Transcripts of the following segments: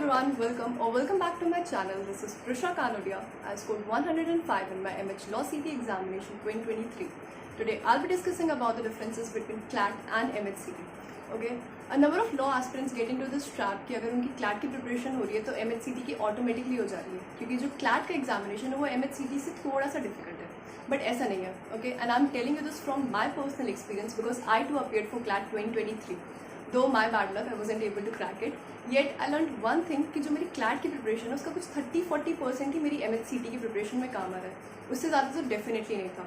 everyone, welcome back to my channel. This is Prisha Kanodia. I scored 105 in my MH Law CT examination 2023. Today I'll be discussing about the differences between CLAT and MH CT. Okay, a number of law aspirants get into this trap कि अगर उनकी CLAT की preparation हो रही है तो MH CT की automatically हो जा रही है, क्योंकि जो CLAT का एग्जामिनेशन है वो MH CT से थोड़ा सा डिफिकल्ट है, बट ऐसा नहीं है. Okay, and I am telling you this from my personal experience because I too appeared for CLAT 2023. Though my bad luck, I wasn't able to crack it. Yet I learned one thing कि जो मेरी CLAT की preparation है उसका कुछ 30-40% ही मेरी MH CT की preparation में काम आ रहा है, उससे ज़्यादा तो डेफिनेटली नहीं था.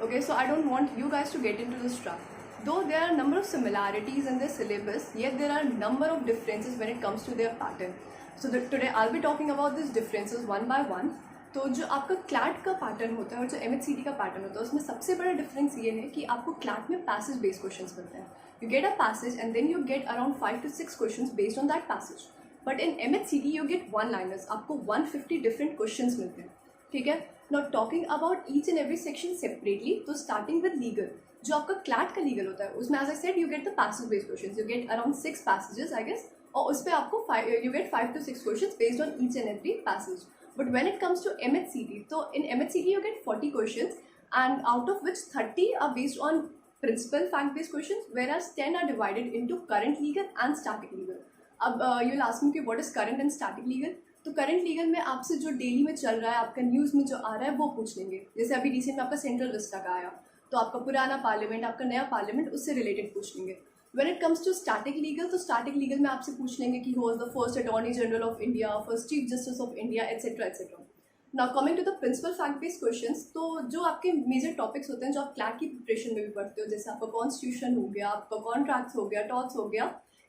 Okay, so I don't want you guys to get into this trap. Though there are a number of similarities in their syllabus, yet there are a number of differences when it comes to their pattern. So today I'll be talking about these differences one by one. तो जो आपका CLAT का pattern होता है और जो MH CT का pattern होता है उसमें सबसे बड़ा डिफरेंस ये है कि आपको CLAT में पैसेज बेस्ड क्वेश्चंस मिलते हैं. You get a passage and then you get around 5 to 6 questions based on that passage. But in MH CT you get one-liners. आपको 150 different questions मिलते हैं, ठीक है. Now talking about each and every section separately, तो starting with legal, जो आपका CLAT का legal होता है उसमें as I said you get the passage based questions. You get around 6 passages I guess, और उस पर आपको you get 5 to 6 questions based on each and every passage. But when it comes to MH CT, so in MH CT you get 40 questions and out of which 30 are based on principal fact-based questions, whereas 10 are divided into current legal and static legal. अब you'll ask me कि what is current and static legal? तो current legal में आपसे जो daily में चल रहा है, आपका न्यूज़ में जो आ रहा है वो पूछ लेंगे. जैसे अभी रिसेंट में आपका सेंट्रल विस्टा का आया तो आपका पुराना पार्लियामेंट, आपका नया पार्लियामेंट, उससे रिलेटेड पूछ लेंगे. When it comes to static legal, तो static legal में आपसे पूछ लेंगे कि who was the first Attorney General of India, first Chief Justice of India, etc. etc. Now coming to the principal fact-based questions, तो जो आपके मेजर टॉपिक्स होते हैं जो आप CLAT की प्रिपरेशन में भी पढ़ते हो, जैसे आपका कॉन्स्टिट्यूशन हो गया, आपका कॉन्ट्रैक्ट्स हो गया, टॉर्ट्स हो गया,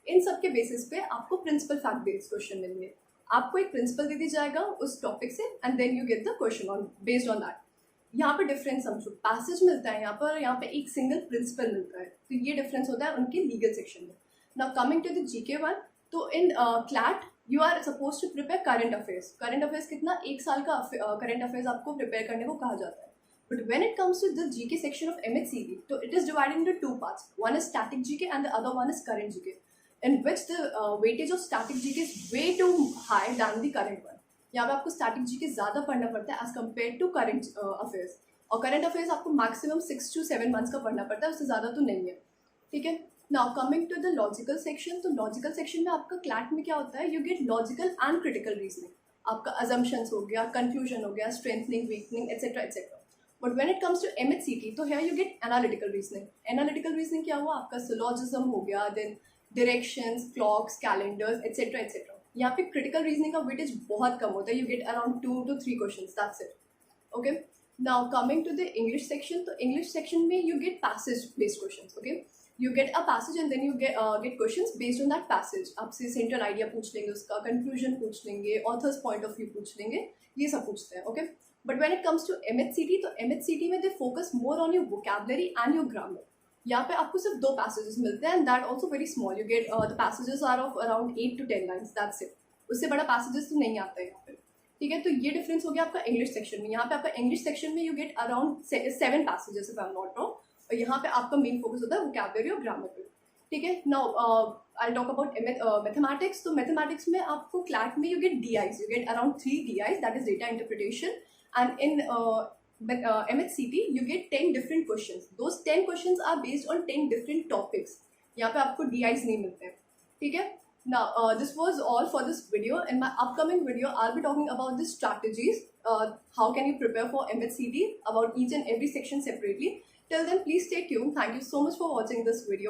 इन सब के बेसिस पे आपको प्रिंसिपल फैक्ट-बेस्ड क्वेश्चन मिलेंगे. आपको एक प्रिंसिपल दे दी जाएगा उस टॉपिक से and then you get the question on based on that. यहाँ पे डिफरेंस समझो, पैसेज मिलता है यहाँ पे एक सिंगल प्रिंसिपल मिलता है, तो ये डिफरेंस होता है उनके लीगल सेक्शन में. Now coming to the GK one, तो in CLAT you are suppose to prepare current affairs. Current affairs कितना, एक साल का करंट अफेयर्स आपको प्रिपेयर करने को कहा जाता है. But when it comes to the GK section of MH CT, तो it is divided into two parts. One is static GK and the other one is current GK, in which the weightage of static GK is way too high than the current one. यहाँ पे आपको static GK ज़्यादा पढ़ना पड़ता है as compared to current affairs, और current affairs आपको maximum 6 to 7 months का पढ़ना पड़ता है, उससे ज़्यादा तो नहीं है, ठीक है. Now coming to the logical section, तो logical section में आपका CLAT में क्या होता है, you get logical and critical reasoning. आपका assumptions हो गया, confusion हो गया, strengthening, weakening, etc. etc. But when it comes to MH CT, तो here you get analytical reasoning. Analytical reasoning क्या हुआ, आपका syllogism हो गया, then directions, clocks, calendars, etcetera etcetera. यहाँ पे क्रिटिकल रीजनिंग का वेटेज बहुत कम होता है, you get around 2 to 3 questions, that's it. Okay, now coming to the English section, तो इंग्लिश सेक्शन में you get passage based questions. Okay, you get a passage and then you get questions based on that passage. आपसे central idea पूछ लेंगे, उसका conclusion पूछ लेंगे, authors point of view पूछ लेंगे, ये सब पूछते हैं. Okay, but when it comes to MH CT, तो MH CT में they focus more on your vocabulary and your grammar. यहाँ पे आपको सिर्फ 2 पैसेजेस मिलते हैं and that also very small. You get the passages are of around 8 to 10 lines, that's it. उससे बड़ा पैसेजेस तो नहीं आता है यहाँ पे, ठीक है. तो ये डिफरेंस हो गया आपका इंग्लिश सेक्शन में. यहाँ पे आपका इंग्लिश सेक्शन में you get around 7 passages if I am not wrong, और यहाँ पे आपका मेन फोकस होता है वोकैबुलरी और ग्रामर पे, ठीक है. Now I talk about mathematics. तो मैथमेटिक्स में आपको CLAT में you gate DIs, you get around 3 DIs, that is data interpretation, and in MH CT you get 10 different questions. Those 10 questions are based on 10 different topics. यहाँ पे आपको DIs नहीं मिलते हैं, ठीक है. Now this was all for this video. In my upcoming video I'll be talking about the strategies, how can you prepare for MH CT, about each and every section separately. Till then please stay tuned. Thank you so much for watching this video.